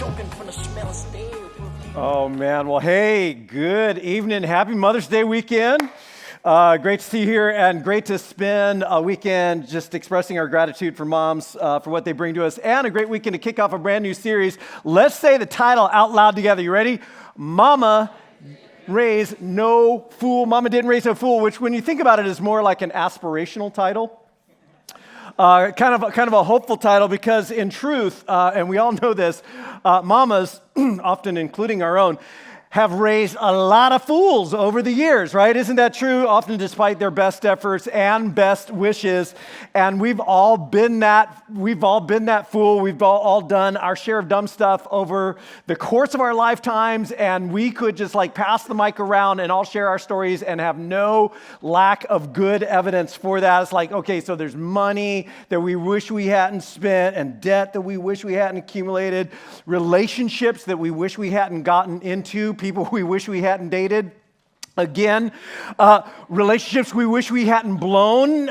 choking from the smell of stale. Oh, man. Well, hey, good evening. Happy Mother's Day weekend. Great to see you here and great to spend a weekend just expressing our gratitude for moms for what they bring to us, and a great weekend to kick off a brand new series. Let's say the title out loud together. You ready? Mama raised no fool. Mama didn't raise no fool, which when you think about it is more like an aspirational title. Kind of a hopeful title, because in truth, and we all know this, mamas, often including our own, have raised a lot of fools over the years, right? Isn't that true? Often despite their best efforts and best wishes. And we've all been that fool. We've all done our share of dumb stuff over the course of our lifetimes, and we could just like pass the mic around and all share our stories and have no lack of good evidence for that. It's like, okay, so there's money that we wish we hadn't spent, and debt that we wish we hadn't accumulated, relationships that we wish we hadn't gotten into, people we wish we hadn't dated. Again, relationships we wish we hadn't blown,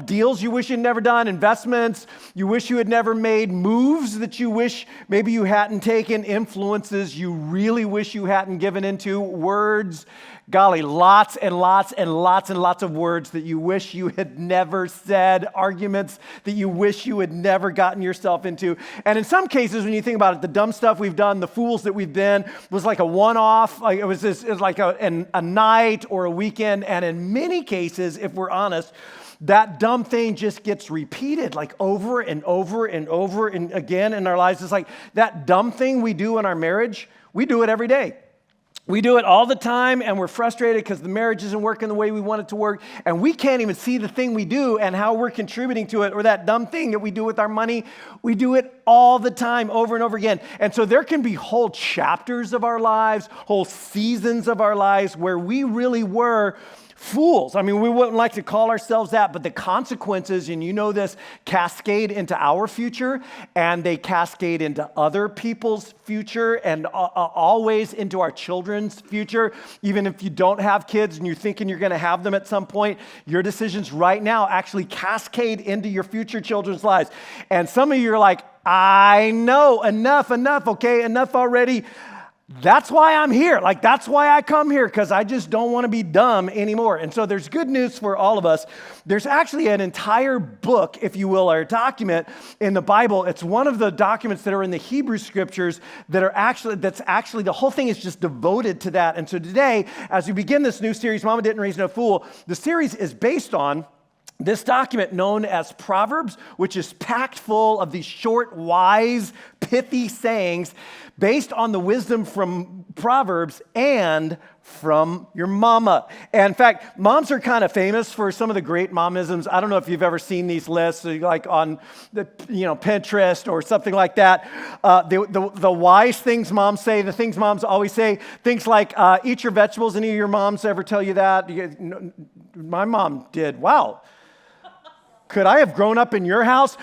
deals you wish you'd never done, investments you wish you had never made, moves that you wish maybe you hadn't taken, influences you really wish you hadn't given into, words, golly, lots and lots and lots and lots of words that you wish you had never said, arguments that you wish you had never gotten yourself into. And in some cases, when you think about it, the dumb stuff we've done, the fools that we've been, was like a one-off. Like it was like a night or a weekend. And in many cases, if we're honest, that dumb thing just gets repeated like over and over and over and again in our lives. It's like that dumb thing we do in our marriage, we do it every day. We do it all the time, and we're frustrated because the marriage isn't working the way we want it to work, and we can't even see the thing we do and how we're contributing to it, or that dumb thing that we do with our money. We do it all the time, over and over again. And so there can be whole chapters of our lives, whole seasons of our lives where we really were fools. I mean, we wouldn't like to call ourselves that, but the consequences, and you know this, cascade into our future, and they cascade into other people's future, and always into our children's future. Even if you don't have kids and you're thinking you're going to have them at some point, your decisions right now actually cascade into your future children's lives. And some of you are like, I know, enough, okay, enough already. That's why I'm here. Like, that's why I come here, because I just don't want to be dumb anymore. And so there's good news for all of us. There's actually an entire book, if you will, or a document in the Bible. It's one of the documents that are in the Hebrew scriptures that's actually, the whole thing is just devoted to that. And so today, as we begin this new series, Mama Didn't Raise No Fool, the series is based on this document known as Proverbs, which is packed full of these short, wise, pithy sayings based on the wisdom from Proverbs and from your mama. And in fact, moms are kind of famous for some of the great momisms. I don't know if you've ever seen these lists, like on the Pinterest or something like that. The wise things moms say, the things moms always say, things like eat your vegetables. Any of your moms ever tell you that? My mom did. Wow. Could I have grown up in your house?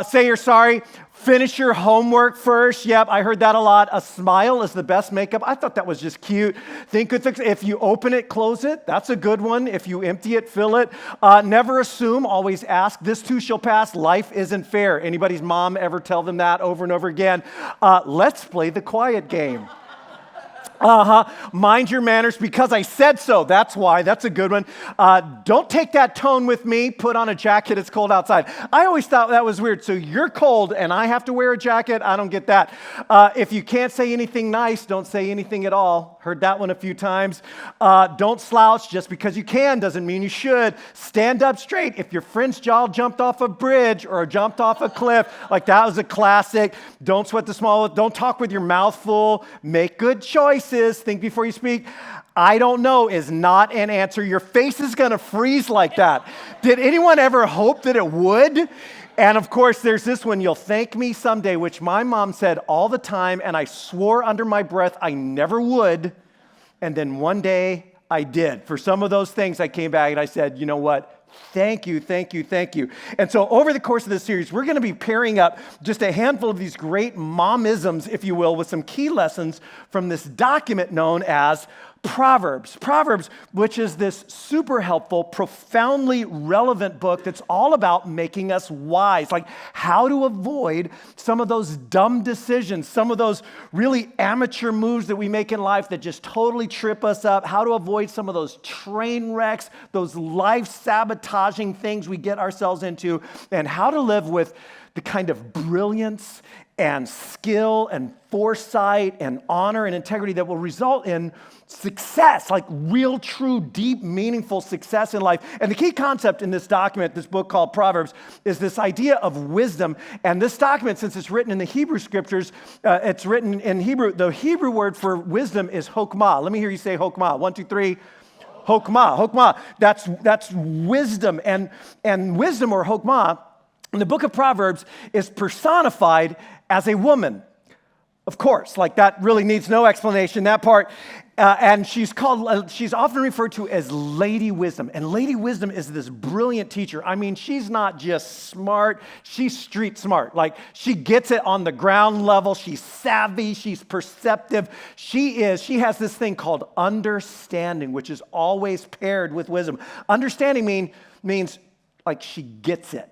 Say you're sorry. Finish your homework first. Yep, I heard that a lot. A smile is the best makeup. I thought that was just cute. Think good things. If you open it, close it. That's a good one. If you empty it, fill it. Never assume, always ask. This too shall pass. Life isn't fair. Anybody's mom ever tell them that over and over again? Let's play the quiet game. Mind your manners because I said so. That's why. That's a good one. Don't take that tone with me. Put on a jacket. It's cold outside. I always thought that was weird. So you're cold and I have to wear a jacket? I don't get that. If you can't say anything nice, don't say anything at all. Heard that one a few times. Don't slouch. Just because you can doesn't mean you should. Stand up straight. If your friend's jaw jumped off a bridge or jumped off a cliff, like that was a classic. Don't sweat the small. Don't talk with your mouth full. Make good choices. Think before you speak. I don't know is not an answer. Your face is going to freeze like that. Did anyone ever hope that it would? And of course, there's this one, you'll thank me someday, which my mom said all the time, and I swore under my breath I never would. And then one day I did. For some of those things, I came back and I said, you know what? Thank you, thank you, thank you. And so over the course of this series, we're going to be pairing up just a handful of these great momisms, if you will, with some key lessons from this document known as Proverbs, which is this super helpful, profoundly relevant book that's all about making us wise, like how to avoid some of those dumb decisions, some of those really amateur moves that we make in life that just totally trip us up, how to avoid some of those train wrecks, those life-sabotaging things we get ourselves into, and how to live with the kind of brilliance and skill and foresight and honor and integrity that will result in success, like real, true, deep, meaningful success in life. And the key concept in this document, this book called Proverbs, is this idea of wisdom. And this document, since it's written in the Hebrew scriptures, it's written in Hebrew. The Hebrew word for wisdom is chokmah. Let me hear you say chokmah. 1, 2, 3. Chokmah. That's wisdom. And wisdom, or chokmah, in the book of Proverbs is personified as a woman. Of course, like that really needs no explanation, that part. And she's often referred to as Lady Wisdom. And Lady Wisdom is this brilliant teacher. I mean, she's not just smart, she's street smart. Like, she gets it on the ground level. She's savvy, she's perceptive. She has this thing called understanding, which is always paired with wisdom. Understanding means like she gets it.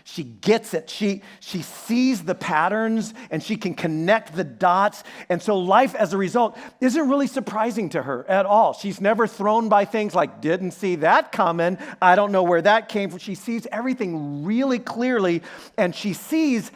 She gets it. She sees the patterns and she can connect the dots. And so life, as a result, isn't really surprising to her at all. She's never thrown by things like, didn't see that coming. I don't know where that came from. She sees everything really clearly, and she sees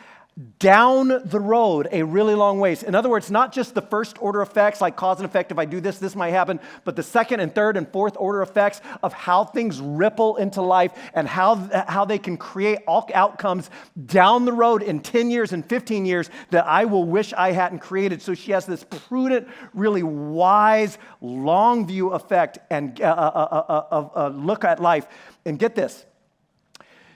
down the road a really long ways. In other words, not just the first order effects, like cause and effect, if I do this, this might happen, but the second and third and fourth order effects of how things ripple into life and how they can create all outcomes down the road in 10 years and 15 years that I will wish I hadn't created. So she has this prudent, really wise, long view effect and look at life. And get this,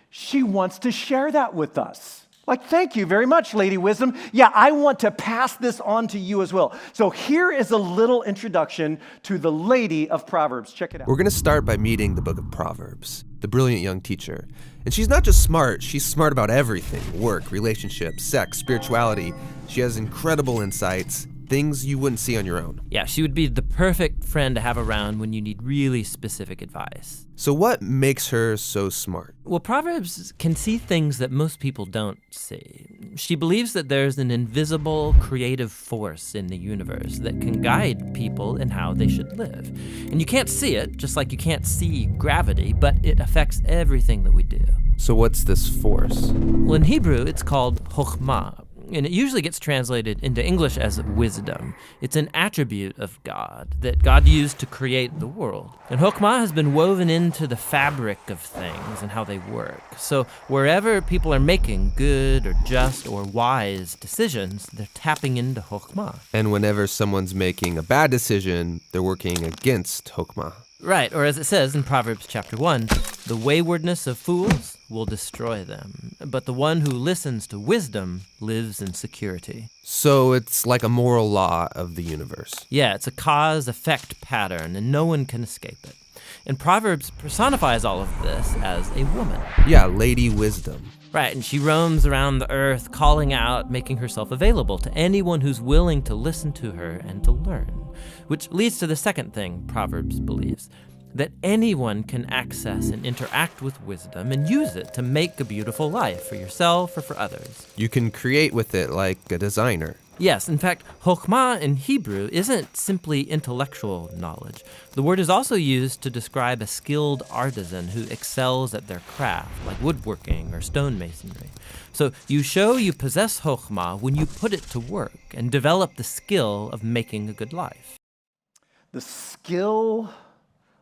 she wants to share that with us. Like, thank you very much, Lady Wisdom. Yeah, I want to pass this on to you as well. So here is a little introduction to the Lady of Proverbs. Check it out. We're going to start by meeting the book of Proverbs, the brilliant young teacher. And she's not just smart, she's smart about everything: work, relationships, sex, spirituality. She has incredible insights, things you wouldn't see on your own. Yeah, she would be the perfect friend to have around when you need really specific advice. So what makes her so smart? Well, Proverbs can see things that most people don't see. She believes that there's an invisible creative force in the universe that can guide people in how they should live. And you can't see it, just like you can't see gravity, but it affects everything that we do. So what's this force? Well, in Hebrew, it's called chokhmah, and it usually gets translated into English as wisdom. It's an attribute of God that God used to create the world. And chokhmah has been woven into the fabric of things and how they work. So wherever people are making good or just or wise decisions, they're tapping into chokhmah. And whenever someone's making a bad decision, they're working against chokhmah. Right, or as it says in Proverbs chapter 1, the waywardness of fools will destroy them, but the one who listens to wisdom lives in security. So it's like a moral law of the universe. Yeah, it's a cause-effect pattern, and no one can escape it. And Proverbs personifies all of this as a woman. Yeah, Lady Wisdom. Right, and she roams around the earth, calling out, making herself available to anyone who's willing to listen to her and to learn. Which leads to the second thing Proverbs believes, that anyone can access and interact with wisdom and use it to make a beautiful life for yourself or for others. You can create with it like a designer. Yes, in fact, chokhmah in Hebrew isn't simply intellectual knowledge. The word is also used to describe a skilled artisan who excels at their craft, like woodworking or stonemasonry. So you show you possess chokhmah when you put it to work and develop the skill of making a good life. The skill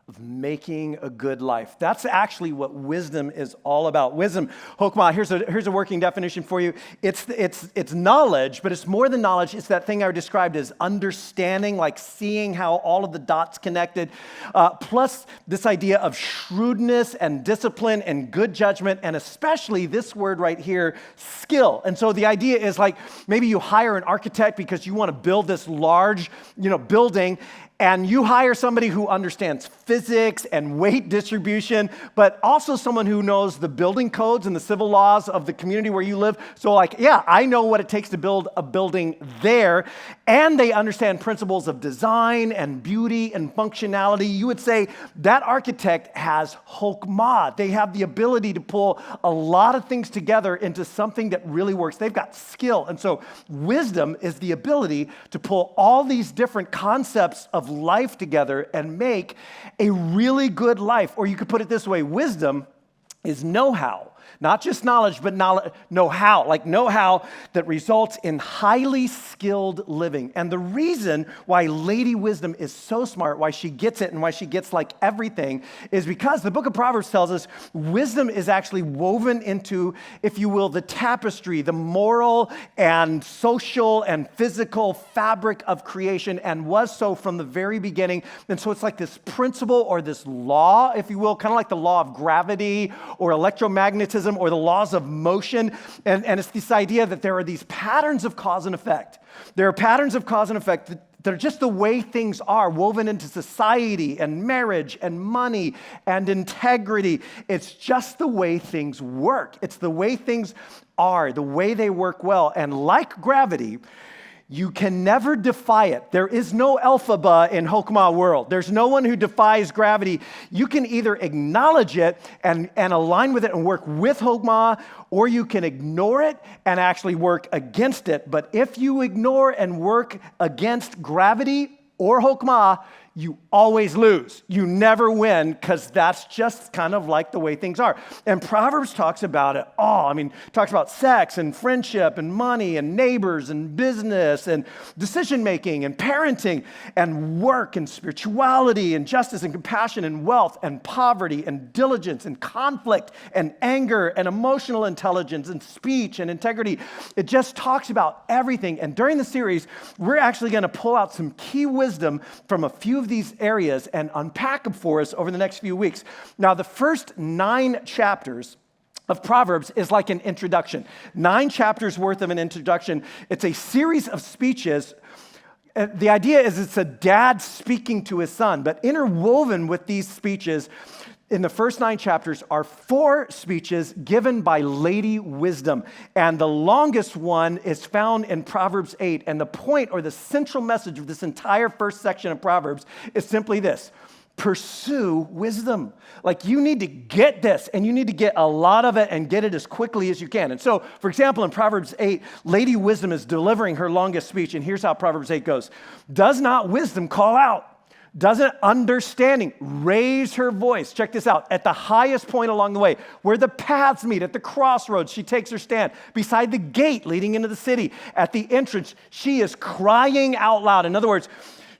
of making a good life. That's actually what wisdom is all about. Wisdom, chokhmah, here's a working definition for you. It's knowledge, but it's more than knowledge. It's that thing I described as understanding, like seeing how all of the dots connected, plus this idea of shrewdness and discipline and good judgment, and especially this word right here, skill. And so the idea is like maybe you hire an architect because you want to build this large, building, and you hire somebody who understands physics and weight distribution, but also someone who knows the building codes and the civil laws of the community where you live. So I know what it takes to build a building there, and they understand principles of design and beauty and functionality. You would say that architect has chokmah. They have the ability to pull a lot of things together into something that really works. They've got skill. And so wisdom is the ability to pull all these different concepts of life together and make a really good life. Or you could put it this way, wisdom is know-how. Not just knowledge, but know-how, like know-how that results in highly skilled living. And the reason why Lady Wisdom is so smart, why she gets it and why she gets like everything, is because the book of Proverbs tells us wisdom is actually woven into, if you will, the tapestry, the moral and social and physical fabric of creation, and was so from the very beginning. And so it's like this principle or this law, if you will, kind of like the law of gravity or electromagnetism, or the laws of motion. And it's this idea that there are these patterns of cause and effect. There are patterns of cause and effect that are just the way things are, woven into society and marriage and money and integrity. It's just the way things work. It's the way things are, the way they work well. And like gravity, you can never defy it. There is no Elphaba in chokmah world. There's no one who defies gravity. You can either acknowledge it and align with it and work with chokmah, or you can ignore it and actually work against it. But if you ignore and work against gravity or chokmah, you always lose. You never win, because that's just kind of like the way things are. And Proverbs talks about it all. I mean, talks about sex and friendship and money and neighbors and business and decision-making and parenting and work and spirituality and justice and compassion and wealth and poverty and diligence and conflict and anger and emotional intelligence and speech and integrity. It just talks about everything. And during the series, we're actually going to pull out some key wisdom from a few of these areas and unpack them for us over the next few weeks. Now, the first 9 chapters of Proverbs is like an introduction. 9 chapters worth of an introduction. It's a series of speeches. The idea is it's a dad speaking to his son, but interwoven with these speeches in the first 9 chapters are 4 speeches given by Lady Wisdom. And the longest one is found in Proverbs 8. And the point or the central message of this entire first section of Proverbs is simply this: pursue wisdom. Like, you need to get this, and you need to get a lot of it and get it as quickly as you can. And so, for example, in Proverbs 8, Lady Wisdom is delivering her longest speech, and here's how Proverbs 8 goes. Does not wisdom call out? Doesn't understanding raise her voice? Check this out. At the highest point along the way, where the paths meet, at the crossroads, she takes her stand. Beside the gate leading into the city, at the entrance, she is crying out loud. In other words,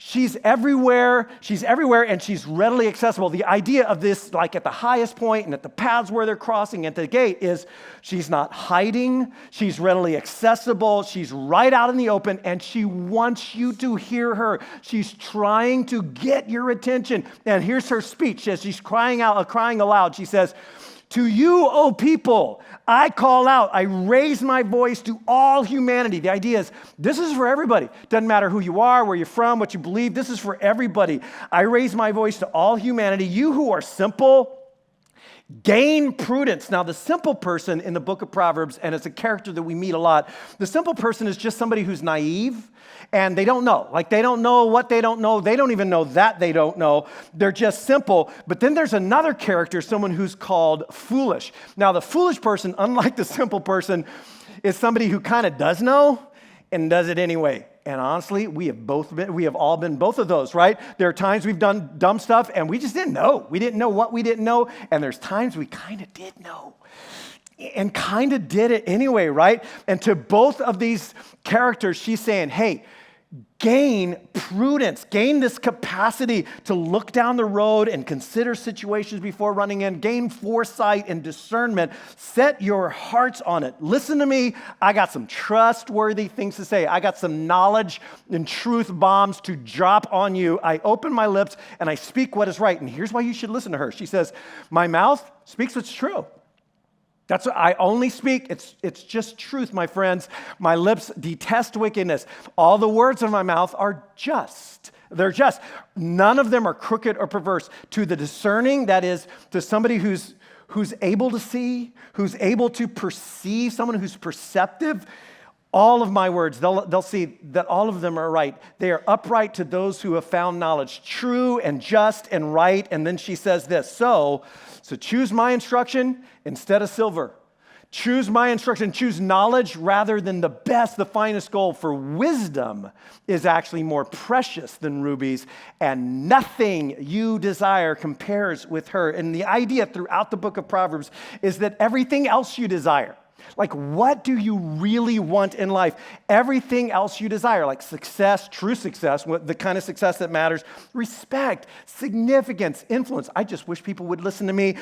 she's everywhere, and she's readily accessible. The idea of this, like at the highest point and at the paths where they're crossing at the gate, is she's not hiding, she's readily accessible, she's right out in the open, and she wants you to hear her. She's trying to get your attention. And here's her speech as she's crying aloud. She says, "To you, O people, I call out, I raise my voice to all humanity." The idea is, this is for everybody. Doesn't matter who you are, where you're from, what you believe. This is for everybody. I raise my voice to all humanity. You who are simple, gain prudence. Now, the simple person in the book of Proverbs, and it's a character that we meet a lot, the simple person is just somebody who's naive, and they don't know. Like, they don't know what they don't know. They don't even know that they don't know. They're just simple. But then there's another character, someone who's called foolish. Now, the foolish person, unlike the simple person, is somebody who kind of does know and does it anyway. And honestly, we have all been both of those, right? There are times we've done dumb stuff and we just didn't know. We didn't know what we didn't know. And there's times we kind of did know and kind of did it anyway, right? And to both of these characters, she's saying, hey, gain prudence, gain this capacity to look down the road and consider situations before running in, gain foresight and discernment, set your hearts on it. Listen to me, I got some trustworthy things to say. I got some knowledge and truth bombs to drop on you. I open my lips and I speak what is right. And here's why you should listen to her. She says, my mouth speaks what's true. That's what I only speak. It's just truth, my friends. My lips detest wickedness. All the words of my mouth are just. They're just. None of them are crooked or perverse. To the discerning, that is, to somebody who's able to see, who's able to perceive, someone who's perceptive, all of my words, they'll see that all of them are right. They are upright to those who have found knowledge, true and just and right. And then she says this, so choose my instruction instead of silver. Choose my instruction, choose knowledge rather than the best, the finest gold, for wisdom is actually more precious than rubies, and nothing you desire compares with her. And the idea throughout the book of Proverbs is that everything else you desire, like what do you really want in life? Everything else you desire, like success, true success, the kind of success that matters, respect, significance, influence. I just wish people would listen to me.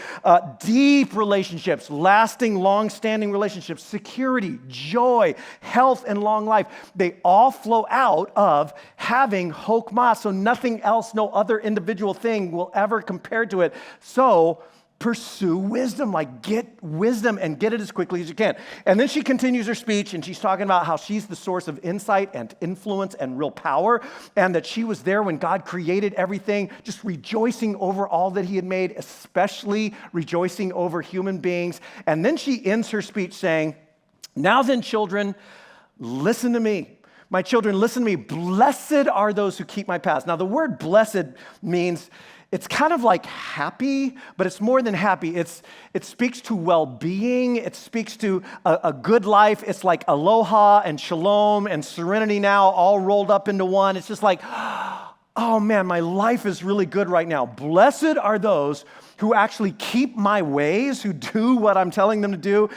Deep relationships, lasting, long-standing relationships, security, joy, health, and long life. They all flow out of having chokmah. So nothing else, no other individual thing will ever compare to it. So pursue wisdom, like get wisdom and get it as quickly as you can. And then she continues her speech and she's talking about how she's the source of insight and influence and real power, and that she was there when God created everything, just rejoicing over all that he had made, especially rejoicing over human beings. And then she ends her speech saying, now then, children, listen to me. My children, listen to me. Blessed are those who keep my paths. Now, the word blessed means it's kind of like happy, but it's more than happy. It speaks to well-being. It speaks to a good life. It's like aloha and shalom and serenity now all rolled up into one. It's just like, oh man, my life is really good right now. Blessed are those who actually keep my ways, who do what I'm telling them to do,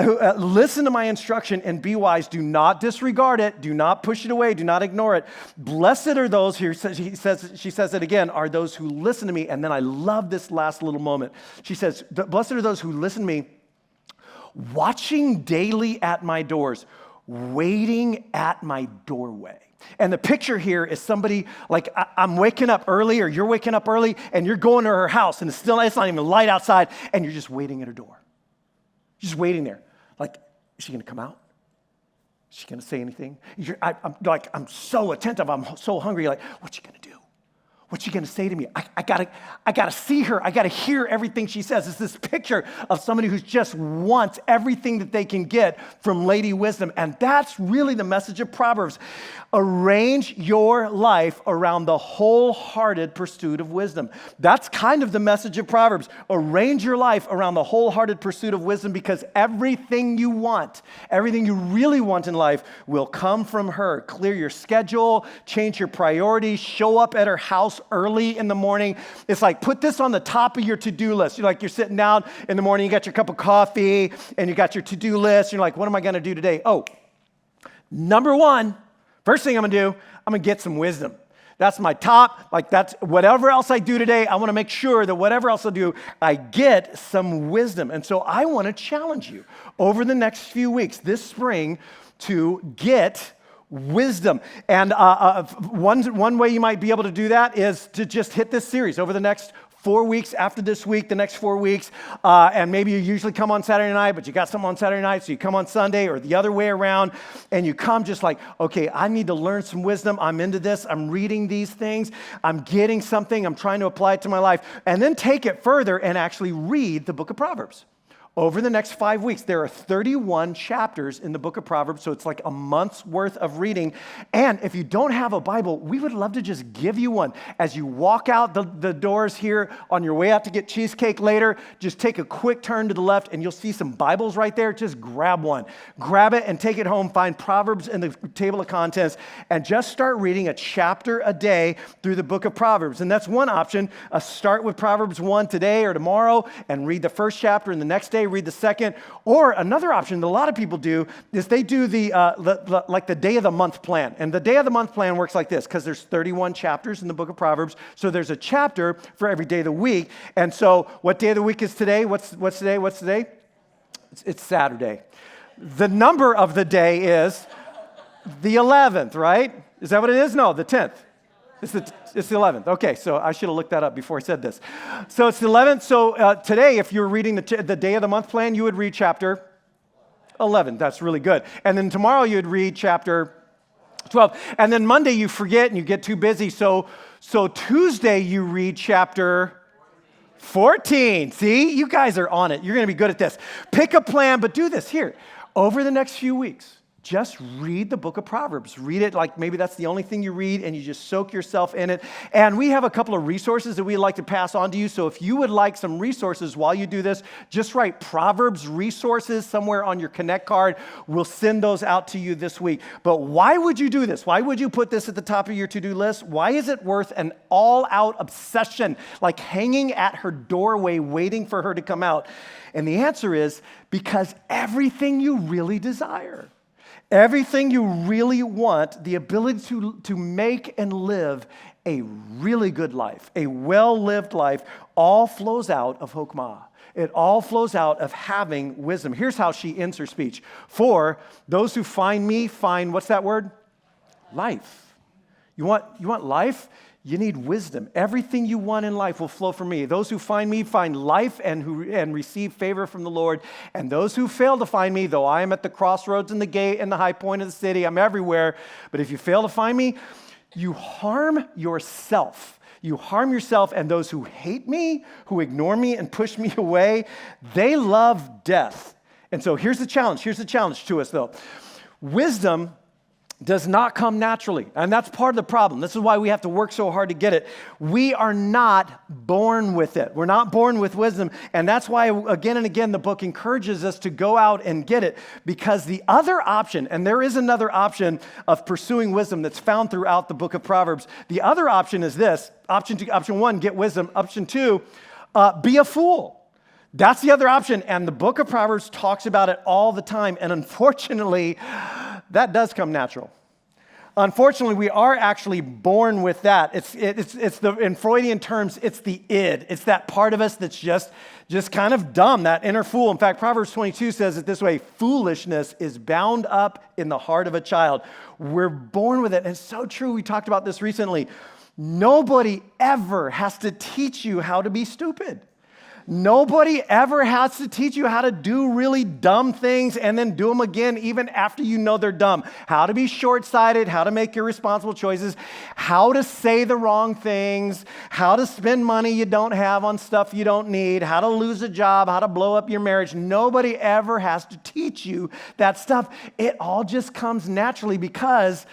who listen to my instruction and be wise. Do not disregard it. Do not push it away. Do not ignore it. Blessed are those, she says it again, are those who listen to me. And then I love this last little moment. She says, blessed are those who listen to me, watching daily at my doors, waiting at my doorway. And the picture here is somebody like I'm waking up early, or you're waking up early and you're going to her house and it's not even light outside, and you're just waiting at her door. Just waiting there. Like, is she going to come out? Is she going to say anything? I'm so attentive. I'm so hungry. Like, what's she going to do? What's she going to say to me? I gotta see her. I gotta hear everything she says. It's this picture of somebody who just wants everything that they can get from Lady Wisdom. And that's really the message of Proverbs. Arrange your life around the wholehearted pursuit of wisdom. That's kind of the message of Proverbs. Arrange your life around the wholehearted pursuit of wisdom, because everything you want, everything you really want in life will come from her. Clear your schedule, change your priorities, show up at her house early in the morning. It's like, put this on the top of your to-do list. You're sitting down in the morning, you got your cup of coffee and you got your to-do list. You're like, what am I going to do today? Oh, number one, first thing I'm going to do, I'm going to get some wisdom. That's my top, that's whatever else I do today, I want to make sure that whatever else I do, I get some wisdom. And so I want to challenge you over the next few weeks, this spring, to get wisdom. And one way you might be able to do that is to just hit this series over the next 4 weeks after this week, the next 4 weeks, and maybe you usually come on Saturday night, but you got something on Saturday night, so you come on Sunday or the other way around, and you come just like, okay, I need to learn some wisdom. I'm into this. I'm reading these things. I'm getting something. I'm trying to apply it to my life. And then take it further and actually read the book of Proverbs. Over the next 5 weeks, there are 31 chapters in the book of Proverbs, so it's like a month's worth of reading. And if you don't have a Bible, we would love to just give you one. As you walk out the doors here on your way out to get cheesecake later, just take a quick turn to the left and you'll see some Bibles right there. Just grab one. Grab it and take it home. Find Proverbs in the table of contents and just start reading a chapter a day through the book of Proverbs. And that's one option. Start with Proverbs 1 today or tomorrow and read the first chapter, and the next day read the second. Or another option that a lot of people do is they do the day of the month plan. And the day of the month plan works like this, because there's 31 chapters in the book of Proverbs. So there's a chapter for every day of the week. And so what day of the week is today? What's today? It's Saturday. The number of the day is the 11th, right? Is that what it is? No, the 10th. It's the 11th. Okay, so I should have looked that up before I said this. So it's the 11th. So today, if you're reading the day of the month plan, you would read chapter 11. That's really good. And then tomorrow, you'd read chapter 12. And then Monday you forget and you get too busy. So Tuesday you read chapter 14. See, you guys are on it. You're going to be good at this. Pick a plan, but do this here. Over the next few weeks, just read the book of Proverbs. Read it like maybe that's the only thing you read and you just soak yourself in it. And we have a couple of resources that we'd like to pass on to you. So if you would like some resources while you do this, just write Proverbs resources somewhere on your Connect card. We'll send those out to you this week. But why would you do this? Why would you put this at the top of your to-do list? Why is it worth an all-out obsession, like hanging at her doorway waiting for her to come out? And the answer is because everything you really desire, everything you really want, the ability to make and live a really good life, a well-lived life, all flows out of Chokmah. It all flows out of having wisdom. Here's how she ends her speech. For those who find me find, what's that word? Life. You want life? You need wisdom. Everything you want in life will flow from me. Those who find me find life and receive favor from the Lord. And those who fail to find me, though I am at the crossroads and the gate and the high point of the city, I'm everywhere. But if you fail to find me, you harm yourself. You harm yourself, and those who hate me, who ignore me and push me away, they love death. And so here's the challenge. Here's the challenge to us, though. Wisdom does not come naturally. And that's part of the problem. This is why we have to work so hard to get it. We are not born with it. We're not born with wisdom. And that's why, again and again, the book encourages us to go out and get it. Because the other option, and there is another option of pursuing wisdom that's found throughout the book of Proverbs. The other option is this. Option one, get wisdom. Option two, be a fool. That's the other option. And the book of Proverbs talks about it all the time. And unfortunately, that does come natural. Unfortunately, we are actually born with that. It's in Freudian terms, it's the id. It's that part of us that's just kind of dumb, that inner fool. In fact, Proverbs 22 says it this way: foolishness is bound up in the heart of a child. We're born with it. And it's so true. We talked about this recently. Nobody ever has to teach you how to be stupid. Nobody ever has to teach you how to do really dumb things and then do them again even after you know they're dumb. How to be short-sighted, how to make irresponsible choices, how to say the wrong things, how to spend money you don't have on stuff you don't need, how to lose a job, how to blow up your marriage. Nobody ever has to teach you that stuff. It all just comes naturally because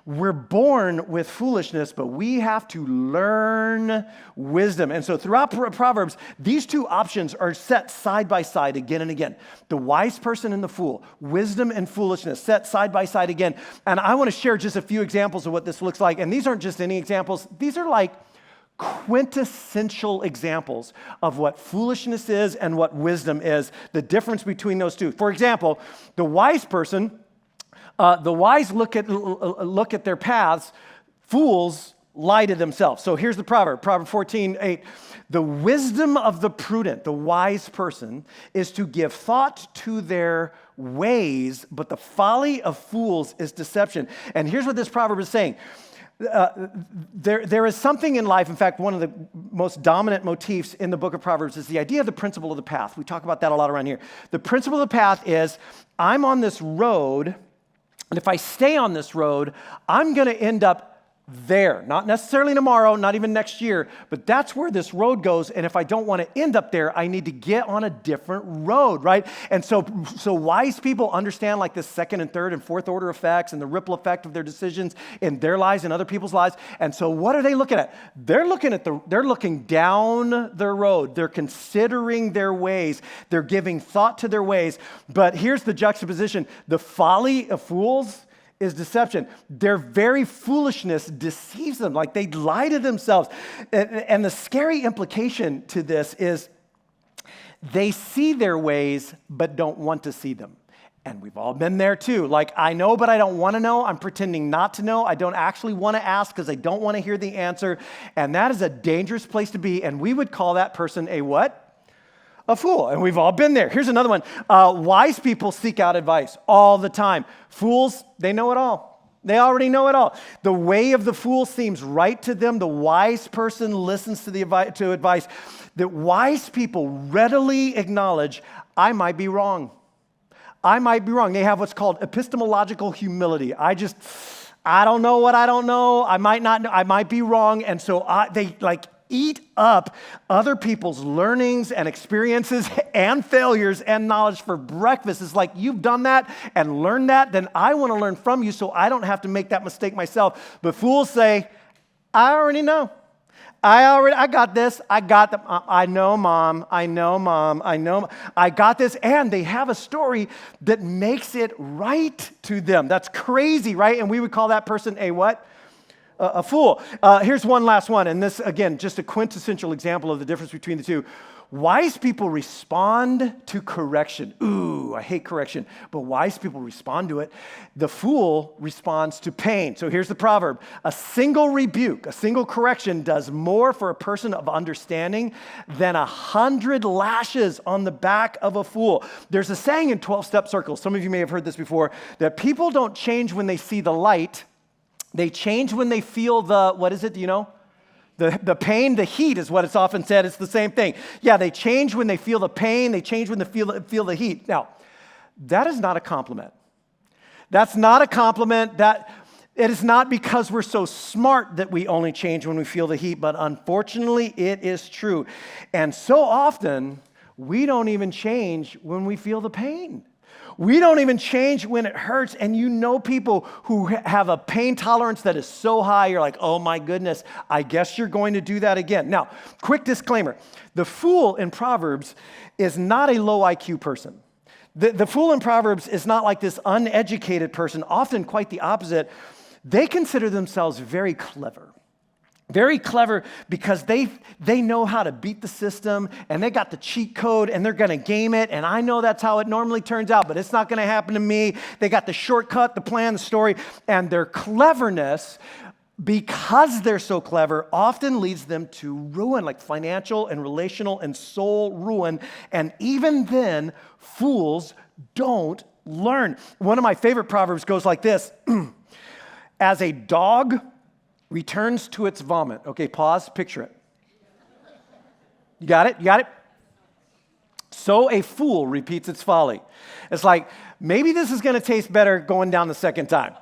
we're born with foolishness, but we have to learn wisdom. And so throughout Proverbs, these two options are set side by side again and again. The wise person and the fool, wisdom and foolishness, set side by side again. And I want to share just a few examples of what this looks like. And these aren't just any examples. These are like quintessential examples of what foolishness is and what wisdom is, the difference between those two. For example, the wise person, the wise look at their paths. Fools lie to themselves. So here's the proverb, Proverb 14:8. The wisdom of the prudent, the wise person, is to give thought to their ways, but the folly of fools is deception. And here's what this proverb is saying. There is something in life, in fact, one of the most dominant motifs in the book of Proverbs is the idea of the principle of the path. We talk about that a lot around here. The principle of the path is, I'm on this road, and if I stay on this road, I'm going to end up there. Not necessarily tomorrow, not even next year, but that's where this road goes. And if I don't want to end up there, I need to get on a different road, right? And so wise people understand like the second and third and fourth order effects and the ripple effect of their decisions in their lives and other people's lives. And so what are they looking at? They're looking down their road. They're considering their ways. They're giving thought to their ways. But here's the juxtaposition. The folly of fools is deception. Their very foolishness deceives them, like they lie to themselves. And the scary implication to this is they see their ways but don't want to see them. And we've all been there too. Like, I know, but I don't want to know. I'm pretending not to know. I don't actually want to ask because I don't want to hear the answer. And that is a dangerous place to be. And we would call that person a what? A fool. And we've all been there. Here's another one. Wise people seek out advice all the time. Fools, they know it all. They already know it all. The way of the fool seems right to them. The wise person listens to advice. The wise people readily acknowledge, I might be wrong. I might be wrong. They have what's called epistemological humility. I don't know what I don't know. I might not know. I might be wrong. And so they like eat up other people's learnings and experiences and failures and knowledge for breakfast. It's like, you've done that and learned that, then I want to learn from you so I don't have to make that mistake myself. But fools say, I already know. I got this. I got them. I know, Mom. I know, Mom. I know. I got this. And they have a story that makes it right to them. That's crazy, right? And we would call that person a what? A fool. Here's one last one. And this, again, just a quintessential example of the difference between the two. Wise people respond to correction. Ooh, I hate correction, but wise people respond to it. The fool responds to pain. So here's the proverb. A single rebuke, a single correction does more for a person of understanding than 100 lashes on the back of a fool. There's a saying in 12-step circles, some of you may have heard this before, that people don't change when they see the light. They change when they feel the, what is it, do you know? The pain, the heat is what it's often said. It's the same thing. Yeah, they change when they feel the pain. They change when they feel the heat. Now, that is not a compliment. That's not a compliment. It is not because we're so smart that we only change when we feel the heat, but unfortunately, it is true. And so often, we don't even change when we feel the pain. We don't even change when it hurts, and you know people who have a pain tolerance that is so high, you're like, oh my goodness, I guess you're going to do that again. Now, quick disclaimer. The fool in Proverbs is not a low IQ person. The fool in Proverbs is not like this uneducated person, often quite the opposite. They consider themselves very clever. Very clever because they know how to beat the system, and they got the cheat code, and they're going to game it, and I know that's how it normally turns out, but it's not going to happen to me. They got the shortcut, the plan, the story, and their cleverness, because they're so clever, often leads them to ruin, like financial and relational and soul ruin, and even then, fools don't learn. One of my favorite proverbs goes like this, as a dog returns to its vomit. Okay, pause, picture it. You got it? You got it? So a fool repeats its folly. It's like, maybe this is going to taste better going down the second time.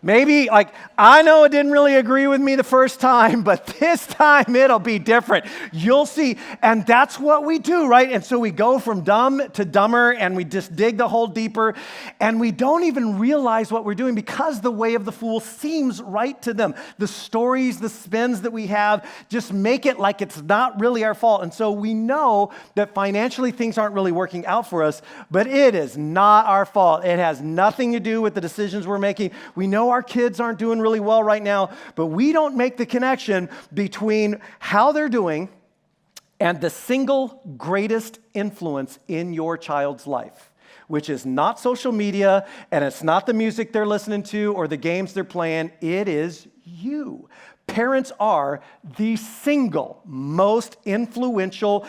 Maybe, like, I know it didn't really agree with me the first time, but this time it'll be different. You'll see. And that's what we do, right? And so we go from dumb to dumber, and we just dig the hole deeper, and we don't even realize what we're doing because the way of the fool seems right to them. The stories, the spins that we have just make it like it's not really our fault. And so we know that financially things aren't really working out for us, but it is not our fault. It has nothing to do with the decisions we're making. We know our kids aren't doing really well right now, but we don't make the connection between how they're doing and the single greatest influence in your child's life, which is not social media, and it's not the music they're listening to or the games they're playing. It is you. Parents are the single most influential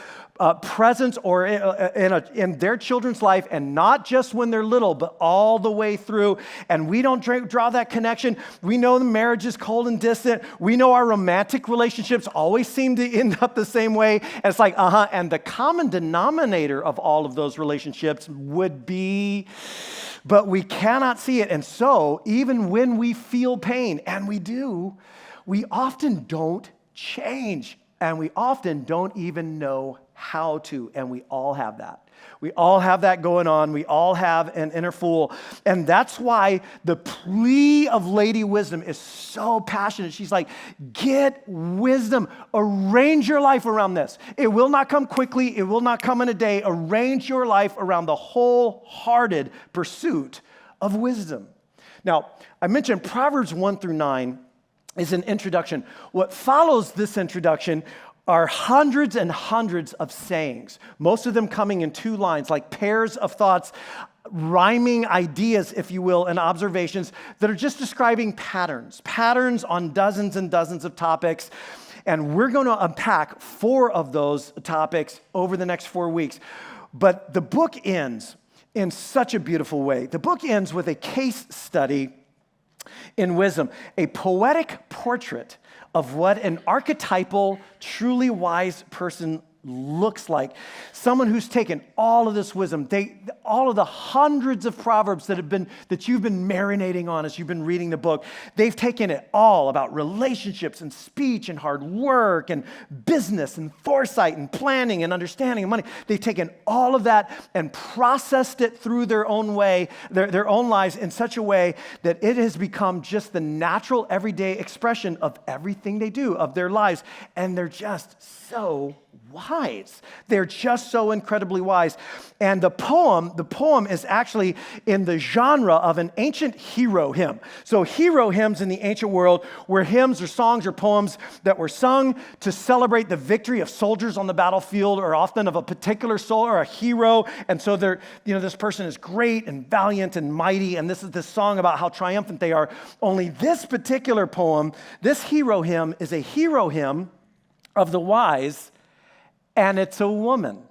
presence or in their children's life, and not just when they're little, but all the way through. And we don't draw that connection. We know the marriage is cold and distant. We know our romantic relationships always seem to end up the same way. And it's like, and the common denominator of all of those relationships would be, but we cannot see it. And so even when we feel pain, and we do, we often don't change, and we often don't even know how to, and we all have that. We all have that going on. We all have an inner fool, and that's why the plea of Lady Wisdom is so passionate. She's like, get wisdom. Arrange your life around this. It will not come quickly. It will not come in a day. Arrange your life around the wholehearted pursuit of wisdom. Now, I mentioned Proverbs 1 through 9 is an introduction. What follows this introduction are hundreds and hundreds of sayings, most of them coming in two lines, like pairs of thoughts, rhyming ideas, if you will, and observations that are just describing patterns on dozens and dozens of topics. And we're going to unpack 4 of those topics over the next 4 weeks. But the book ends in such a beautiful way. The book ends with a case study in wisdom, a poetic portrait of what an archetypal, truly wise person looks like. Someone who's taken all of this wisdom, all of the hundreds of proverbs that you've been marinating on as you've been reading the book, they've taken it all about relationships and speech and hard work and business and foresight and planning and understanding and money. They've taken all of that and processed it through their own way, their own lives in such a way that it has become just the natural everyday expression of everything they do, of their lives. And they're just so wise. They're just so incredibly wise. And the poem is actually in the genre of an ancient hero hymn. So hero hymns in the ancient world were hymns or songs or poems that were sung to celebrate the victory of soldiers on the battlefield, or often of a particular soul or a hero. And so this person is great and valiant and mighty, and this is this song about how triumphant they are. Only this particular poem, this hero hymn, is a hero hymn of the wise, and it's a woman,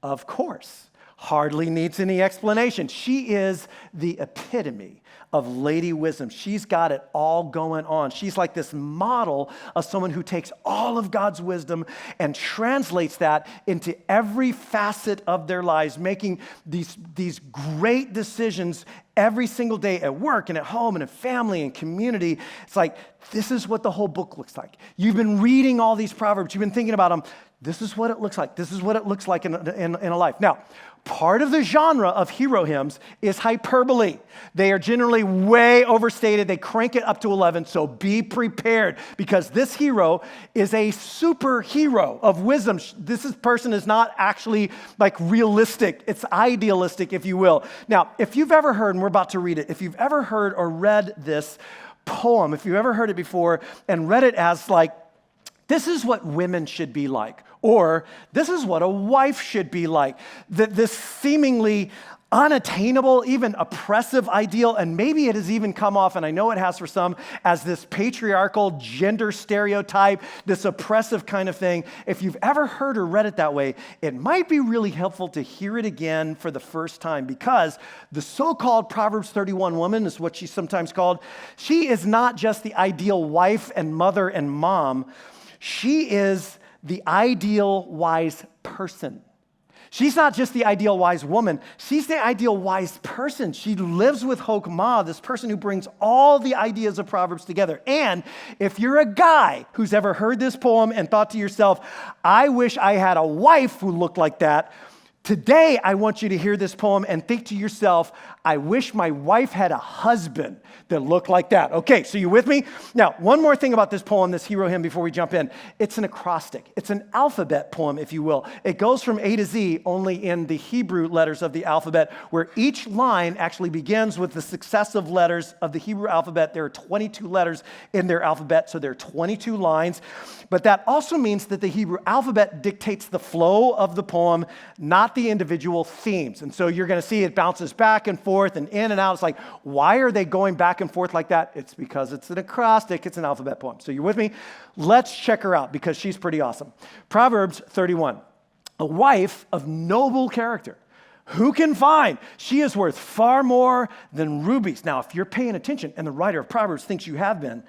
of course. Hardly needs any explanation. She is the epitome of Lady Wisdom. She's got it all going on. She's like this model of someone who takes all of God's wisdom and translates that into every facet of their lives, making these great decisions every single day at work and at home and in family and community. It's like, this is what the whole book looks like. You've been reading all these proverbs. You've been thinking about them. This is what it looks like. This is what it looks like in a life. Now, part of the genre of hero hymns is hyperbole. They are generally way overstated. They crank it up to 11, so be prepared, because this hero is a superhero of wisdom. This person is not actually like realistic. It's idealistic, if you will. Now, if you've ever heard, and we're about to read it, if you've ever heard or read this poem, if you've ever heard it before and read it as like, this is what women should be like, or this is what a wife should be like, this seemingly unattainable, even oppressive ideal, and maybe it has even come off, and I know it has for some, as this patriarchal gender stereotype, this oppressive kind of thing. If you've ever heard or read it that way, it might be really helpful to hear it again for the first time, because the so-called Proverbs 31 woman is what she's sometimes called. She is not just the ideal wife and mother and mom. She is the ideal wise person. She's not just the ideal wise woman. She's the ideal wise person. She lives with Chokmah, this person who brings all the ideas of Proverbs together. And if you're a guy who's ever heard this poem and thought to yourself, I wish I had a wife who looked like that, today I want you to hear this poem and think to yourself, I wish my wife had a husband that looked like that. Okay, so you with me? Now, one more thing about this poem, this hero hymn, before we jump in. It's an acrostic. It's an alphabet poem, if you will. It goes from A to Z only in the Hebrew letters of the alphabet, where each line actually begins with the successive letters of the Hebrew alphabet. There are 22 letters in their alphabet, so there are 22 lines. But that also means that the Hebrew alphabet dictates the flow of the poem, not the individual themes. And so you're going to see it bounces back and forth and in and out. It's like, why are they going back and forth like that? It's because it's an acrostic. It's an alphabet poem. So you with me? Let's check her out, because she's pretty awesome. Proverbs 31, a wife of noble character. Who can find? She is worth far more than rubies. Now, if you're paying attention, and the writer of Proverbs thinks you have been,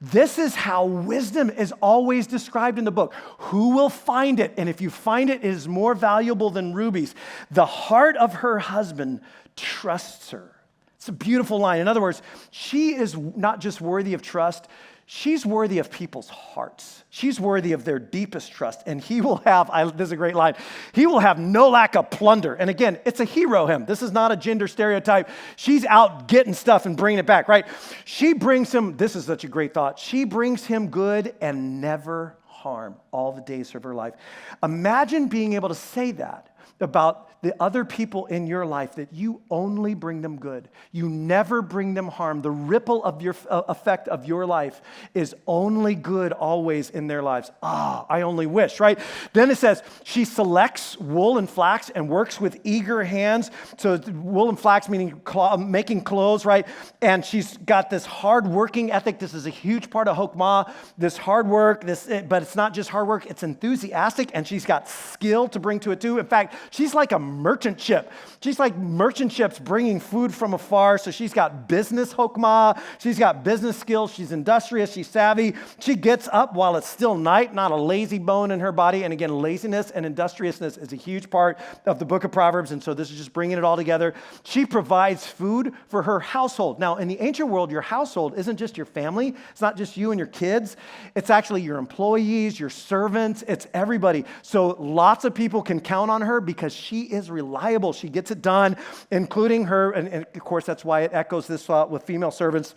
this is how wisdom is always described in the book. Who will find it? And if you find it, it is more valuable than rubies. The heart of her husband trusts her. It's a beautiful line. In other words, she is not just worthy of trust, she's worthy of people's hearts. She's worthy of their deepest trust. And he will have, this is a great line, he will have no lack of plunder. And again, it's a hero hymn. This is not a gender stereotype. She's out getting stuff and bringing it back, right? She brings him, this is such a great thought, she brings him good and never harm all the days of her life. Imagine being able to say that about the other people in your life, that you only bring them good. You never bring them harm. The ripple of your effect of your life is only good always in their lives. I only wish, right? Then it says, she selects wool and flax and works with eager hands. So wool and flax meaning making clothes, right? And she's got this hard working ethic. This is a huge part of Chokmah, this hard work, but it's not just hard work, it's enthusiastic, and she's got skill to bring to it too. In fact, She's like a merchant ship. She's like merchant ships bringing food from afar. So she's got business chokmah. She's got business skills. She's industrious. She's savvy. She gets up while it's still night, not a lazy bone in her body. And again, laziness and industriousness is a huge part of the book of Proverbs. And so this is just bringing it all together. She provides food for her household. Now, in the ancient world, your household isn't just your family. It's not just you and your kids. It's actually your employees, your servants. It's everybody. So lots of people can count on her because she is reliable. She gets it done, including her. And of course, that's why it echoes this with female servants.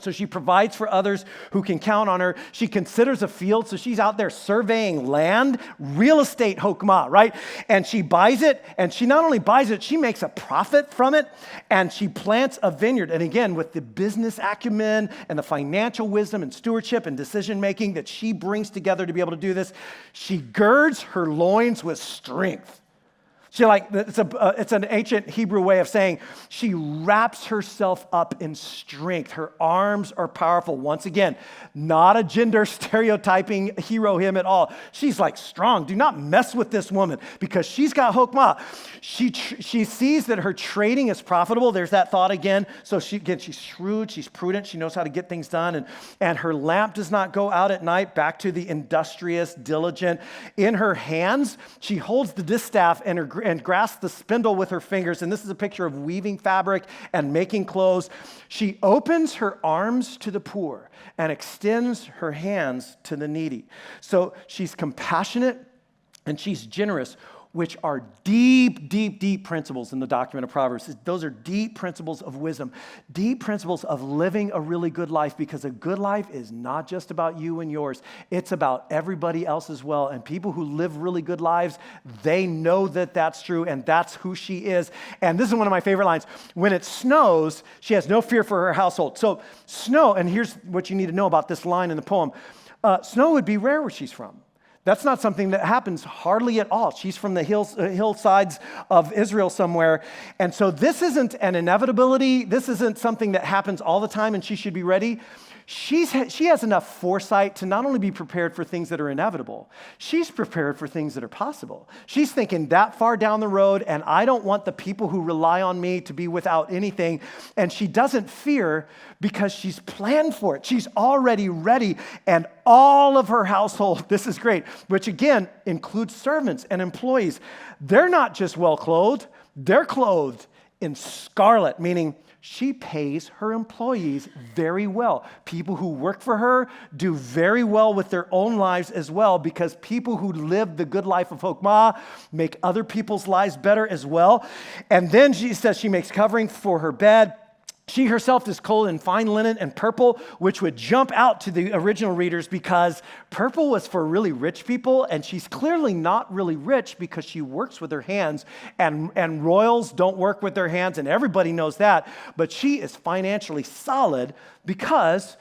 So she provides for others who can count on her. She considers a field, so she's out there surveying land, real estate chokmah, right? And she buys it, and she not only buys it, she makes a profit from it, and she plants a vineyard. And again, with the business acumen and the financial wisdom and stewardship and decision-making that she brings together to be able to do this, she girds her loins with strength. It's an ancient Hebrew way of saying she wraps herself up in strength. Her arms are powerful. Once again, not a gender stereotyping hero hymn at all. She's like strong. Do not mess with this woman because she's got chokmah. She sees that her trading is profitable. There's that thought again. So she's shrewd. She's prudent. She knows how to get things done. And her lamp does not go out at night. Back to the industrious, diligent. In her hands, she holds the distaff and grasps the spindle with her fingers. And this is a picture of weaving fabric and making clothes. She opens her arms to the poor and extends her hands to the needy. So she's compassionate and she's generous, which are deep, deep, deep principles in the document of Proverbs. Those are deep principles of wisdom, deep principles of living a really good life, because a good life is not just about you and yours. It's about everybody else as well. And people who live really good lives, they know that that's true, and that's who she is. And this is one of my favorite lines. When it snows, she has no fear for her household. So snow, and here's what you need to know about this line in the poem. Snow would be rare where she's from. That's not something that happens hardly at all. She's from the hillsides of Israel somewhere. And so this isn't an inevitability. This isn't something that happens all the time and she should be ready. She has enough foresight to not only be prepared for things that are inevitable, she's prepared for things that are possible. She's thinking that far down the road, and I don't want the people who rely on me to be without anything. And she doesn't fear because she's planned for it. She's already ready, and all of her household, this is great, which again includes servants and employees. They're not just well-clothed, they're clothed in scarlet, meaning she pays her employees very well. People who work for her do very well with their own lives as well, because people who live the good life of chokmah make other people's lives better as well. And then she says she makes covering for her bed. She herself is clothed in fine linen and purple, which would jump out to the original readers because purple was for really rich people, and she's clearly not really rich because she works with her hands, and royals don't work with their hands, and everybody knows that. But she is financially solid because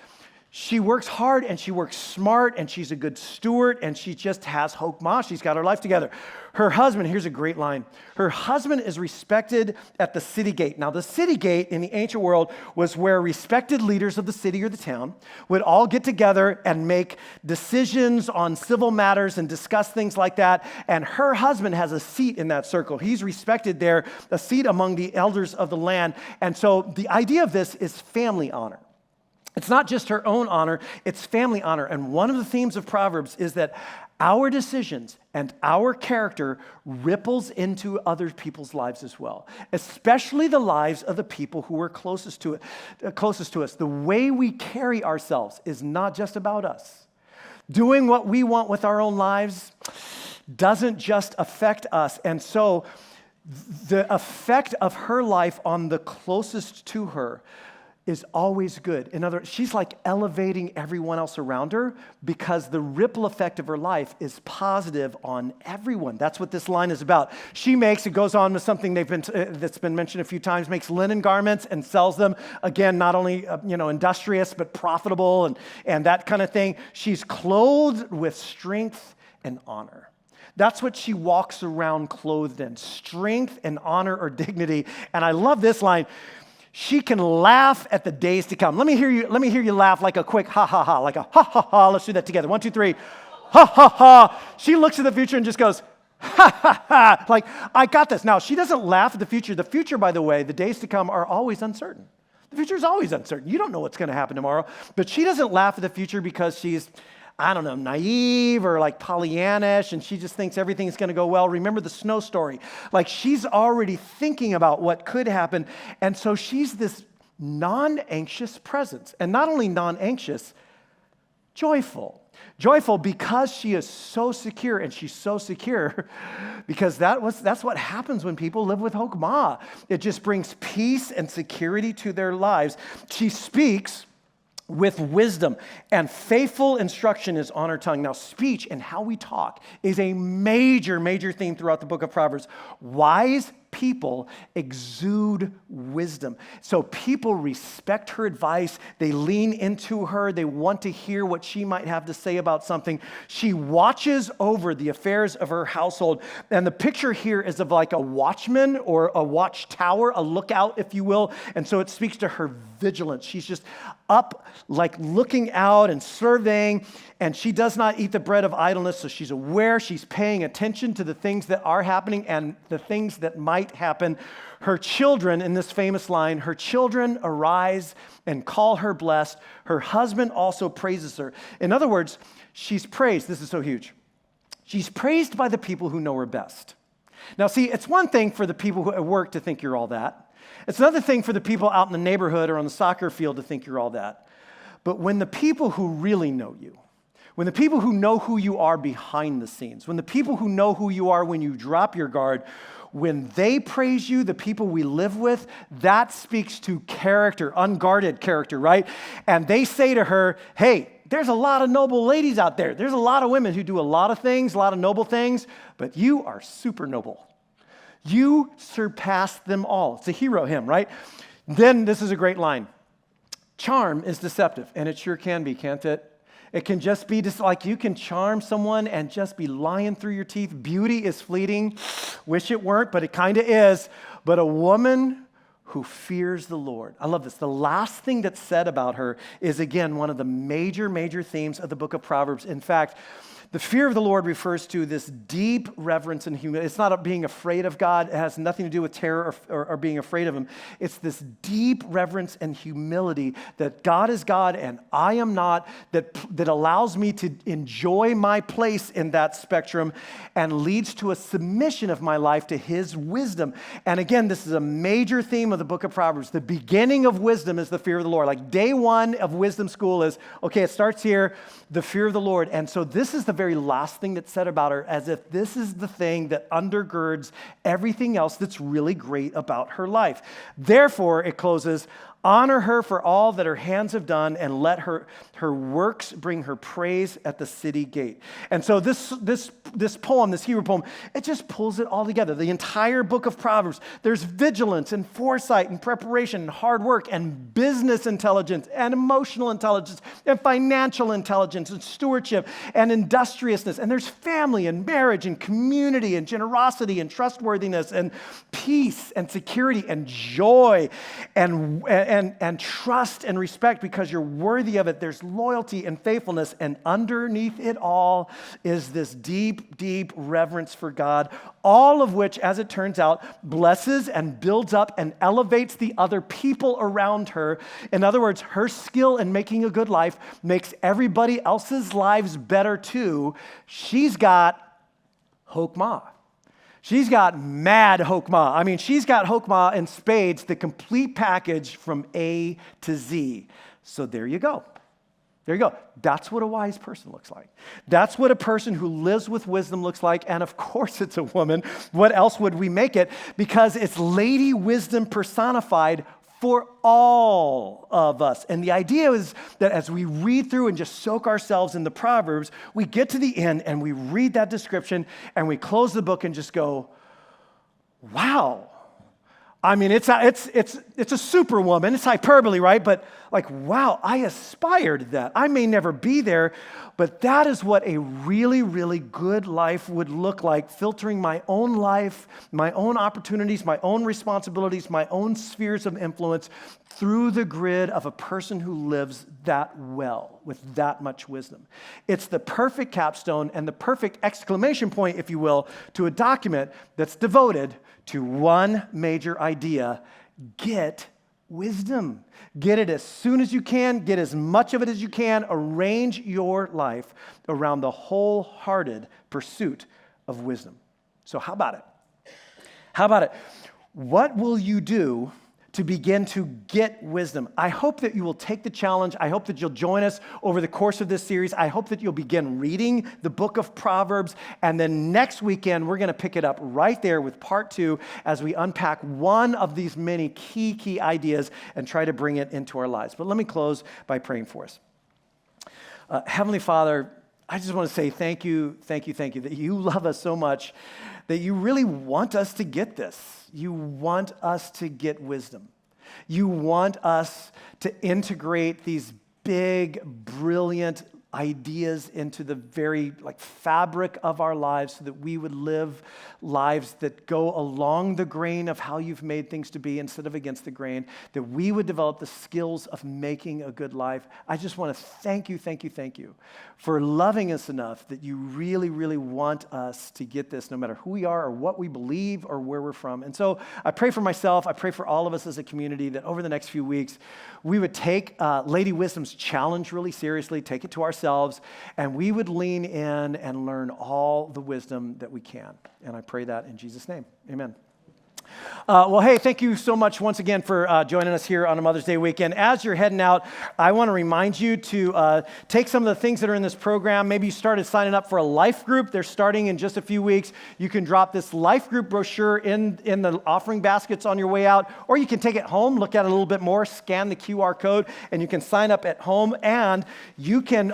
she works hard and she works smart and she's a good steward and she just has chokmah. She's got her life together. Her husband, here's a great line. Her husband is respected at the city gate. Now, the city gate in the ancient world was where respected leaders of the city or the town would all get together and make decisions on civil matters and discuss things like that. And her husband has a seat in that circle. He's respected there, a seat among the elders of the land. And so the idea of this is family honor. It's not just her own honor, it's family honor. And one of the themes of Proverbs is that our decisions and our character ripples into other people's lives as well, especially the lives of the people who are closest to us. The way we carry ourselves is not just about us. Doing what we want with our own lives doesn't just affect us. And so the effect of her life on the closest to her is always good. In other words, she's like elevating everyone else around her because the ripple effect of her life is positive on everyone. That's what this line is about. She makes, it goes on with something that's been mentioned a few times, makes linen garments and sells them. Again, not only industrious, but profitable and that kind of thing. She's clothed with strength and honor. That's what she walks around clothed in, strength and honor or dignity. And I love this line. She can laugh at the days to come. Let me hear you laugh like a quick ha ha ha, like a ha ha ha. Let's do that together. 1, 2, 3. Ha ha ha. She looks at the future and just goes, Ha ha ha, like, I got this. Now, she doesn't laugh at the future. The future, by the way, the days to come are always uncertain. The future is always uncertain. You don't know what's going to happen tomorrow. But she doesn't laugh at the future because she's, I don't know, naive or like Pollyannish, and she just thinks everything's going to go well. Remember the snow story. Like, she's already thinking about what could happen. And so she's this non-anxious presence. And not only non-anxious, joyful. Joyful because she is so secure, and she's so secure because that's what happens when people live with Hokmah. It just brings peace and security to their lives. She speaks with wisdom, and faithful instruction is on her tongue. Now, speech and how we talk is a major, major theme throughout the book of Proverbs. Wise people exude wisdom. So people respect her advice. They lean into her. They want to hear what she might have to say about something. She watches over the affairs of her household. And the picture here is of like a watchman or a watchtower, a lookout, if you will. And so it speaks to her vigilance. She's just up, like looking out and surveying. And she does not eat the bread of idleness. So she's aware. She's paying attention to the things that are happening and the things that might happen. Her children, in this famous line, her children arise and call her blessed. Her husband also praises her. In other words, she's praised. This is so huge. She's praised by the people who know her best. Now, see, it's one thing for the people who at work to think you're all that. It's another thing for the people out in the neighborhood or on the soccer field to think you're all that. But when the people who really know you, when the people who know who you are behind the scenes, when the people who know who you are when you drop your guard, when they praise you, the people we live with, that speaks to character, unguarded character, right? And they say to her, hey, there's a lot of noble ladies out there. There's a lot of women who do a lot of things, a lot of noble things, but you are super noble. You surpass them all. It's a hero hymn, right? Then this is a great line. Charm is deceptive, and it sure can be, can't it? It can just be just like you can charm someone and just be lying through your teeth. Beauty is fleeting. Wish it weren't, but it kind of is. But a woman who fears the Lord. I love this. The last thing that's said about her is, again, one of the major, major themes of the book of Proverbs. In fact, the fear of the Lord refers to this deep reverence and humility. It's not being afraid of God. It has nothing to do with terror or being afraid of him. It's this deep reverence and humility that God is God and I am not, that allows me to enjoy my place in that spectrum and leads to a submission of my life to his wisdom. And again, this is a major theme of the book of Proverbs. The beginning of wisdom is the fear of the Lord. Like day one of wisdom school is, okay, it starts here, the fear of the Lord. And so this is the very last thing that's said about her, as if this is the thing that undergirds everything else that's really great about her life. Therefore, it closes, honor her for all that her hands have done, and let her works bring her praise at the city gate. And so this poem, this Hebrew poem, it just pulls it all together. The entire book of Proverbs, there's vigilance and foresight and preparation and hard work and business intelligence and emotional intelligence and financial intelligence and stewardship and industriousness. And there's family and marriage and community and generosity and trustworthiness and peace and security and joy and trust and respect because you're worthy of it. There's loyalty and faithfulness, and underneath it all is this deep, deep reverence for God, all of which, as it turns out, blesses and builds up and elevates the other people around her. In other words, her skill in making a good life makes everybody else's lives better too. She's got Hokmah. She's got mad Hokmah. I mean, she's got Hokmah in spades, the complete package from A to Z. So there you go. There you go. That's what a wise person looks like. That's what a person who lives with wisdom looks like. And of course it's a woman. What else would we make it? Because it's Lady Wisdom personified for all of us. And the idea is that as we read through and just soak ourselves in the Proverbs, we get to the end and we read that description and we close the book and just go, wow. I mean, it's it's a superwoman. It's hyperbole, right? But like, wow, I aspire to that. I may never be there, but that is what a really, really good life would look like, filtering my own life, my own opportunities, my own responsibilities, my own spheres of influence through the grid of a person who lives that well, with that much wisdom. It's the perfect capstone and the perfect exclamation point, if you will, to a document that's devoted to one major idea: get wisdom. Get it as soon as you can, get as much of it as you can, arrange your life around the wholehearted pursuit of wisdom. So how about it? How about it? What will you do to begin to get wisdom? I hope that you will take the challenge. I hope that you'll join us over the course of this series. I hope that you'll begin reading the book of Proverbs. And then next weekend, we're going to pick it up right there with part 2 as we unpack one of these many key ideas and try to bring it into our lives. But let me close by praying for us. Heavenly Father, I just want to say thank you that you love us so much, that you really want us to get this. You want us to get wisdom. You want us to integrate these big, brilliant ideas into the very fabric of our lives so that we would live lives that go along the grain of how you've made things to be instead of against the grain, that we would develop the skills of making a good life. I just want to thank you for loving us enough that you really, really want us to get this no matter who we are or what we believe or where we're from. And so I pray for myself, I pray for all of us as a community that over the next few weeks, we would take Lady Wisdom's challenge really seriously, take it to ourselves, and we would lean in and learn all the wisdom that we can. And I pray that in Jesus' name. Amen. Well, hey, thank you so much once again for joining us here on a Mother's Day weekend. As you're heading out, I want to remind you to take some of the things that are in this program. Maybe you started signing up for a life group. They're starting in just a few weeks. You can drop this life group brochure in the offering baskets on your way out, or you can take it home, look at it a little bit more, scan the QR code, and you can sign up at home. And you can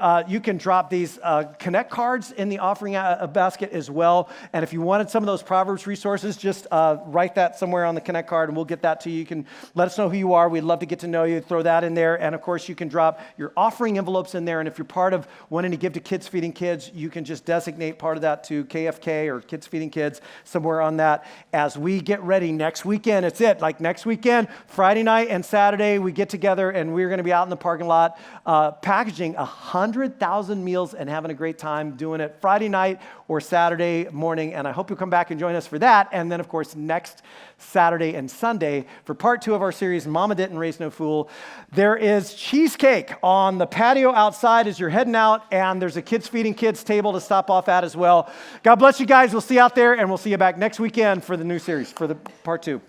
drop these Connect cards in the offering basket as well. And if you wanted some of those Proverbs resources, just write that somewhere on the Connect card, and we'll get that to you. You can let us know who you are. We'd love to get to know you. Throw that in there. And of course, you can drop your offering envelopes in there. And if you're part of wanting to give to Kids Feeding Kids, you can just designate part of that to KFK or Kids Feeding Kids, somewhere on that. As we get ready next weekend, it's it. Like next weekend, Friday night and Saturday, we get together and we're going to be out in the parking lot packaging 100,000 meals and having a great time doing it Friday night or Saturday morning. And I hope you'll come back and join us for that. And then, of course, next Saturday and Sunday for part 2 of our series, Mama Didn't Raise No Fool. There is cheesecake on the patio outside as you're heading out, and there's a Kids Feeding Kids table to stop off at as well. God bless you guys. We'll see you out there, and we'll see you back next weekend for the new series, for the part 2.